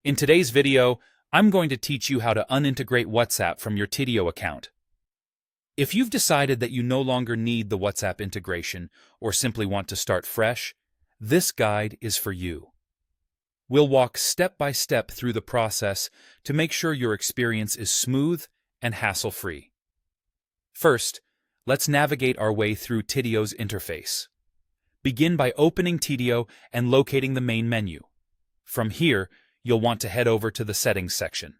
In today's video, I'm going to teach you how to unintegrate WhatsApp from your Tidio account. If you've decided that you no longer need the WhatsApp integration or simply want to start fresh, this guide is for you. We'll walk step by step through the process to make sure your experience is smooth and hassle-free. First, let's navigate our way through Tidio's interface. Begin by opening Tidio and locating the main menu. From here, you'll want to head over to the Settings section.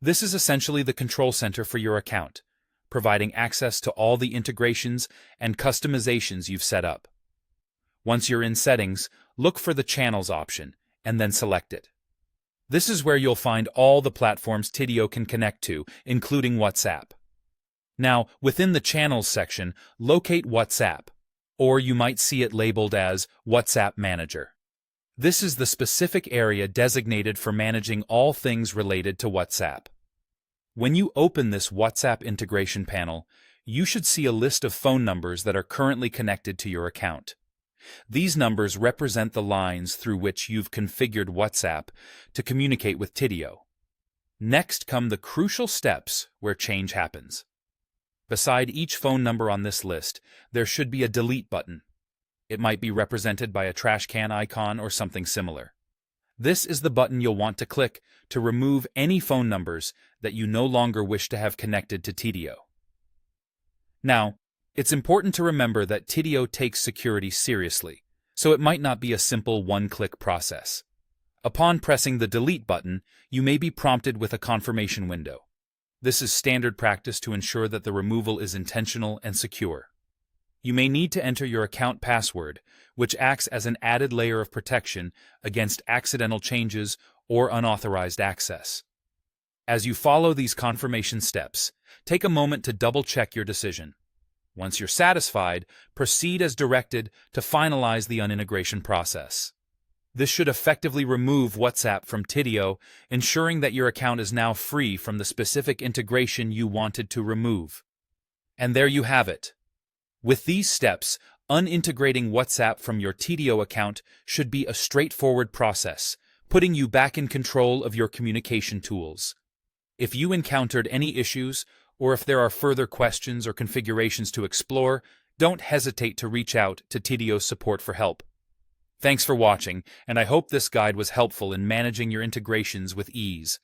This is essentially the control center for your account, providing access to all the integrations and customizations you've set up. Once you're in Settings, look for the Channels option and then select it. This is where you'll find all the platforms Tidio can connect to, including WhatsApp. Now, within the Channels section, locate WhatsApp, or you might see it labeled as WhatsApp Manager. This is the specific area designated for managing all things related to WhatsApp. When you open this WhatsApp integration panel, you should see a list of phone numbers that are currently connected to your account. These numbers represent the lines through which you've configured WhatsApp to communicate with Tidio. Next come the crucial steps where change happens. Beside each phone number on this list, there should be a delete button. It might be represented by a trash can icon or something similar. This is the button you'll want to click to remove any phone numbers that you no longer wish to have connected to Tidio. Now, it's important to remember that Tidio takes security seriously, so it might not be a simple one-click process. Upon pressing the delete button, you may be prompted with a confirmation window. This is standard practice to ensure that the removal is intentional and secure. You may need to enter your account password, which acts as an added layer of protection against accidental changes or unauthorized access. As you follow these confirmation steps, take a moment to double-check your decision. Once you're satisfied, proceed as directed to finalize the unintegration process. This should effectively remove WhatsApp from Tidio, ensuring that your account is now free from the specific integration you wanted to remove. And there you have it. With these steps, unintegrating WhatsApp from your Tidio account should be a straightforward process, putting you back in control of your communication tools. If you encountered any issues, or if there are further questions or configurations to explore, don't hesitate to reach out to Tidio's support for help. Thanks for watching, and I hope this guide was helpful in managing your integrations with ease.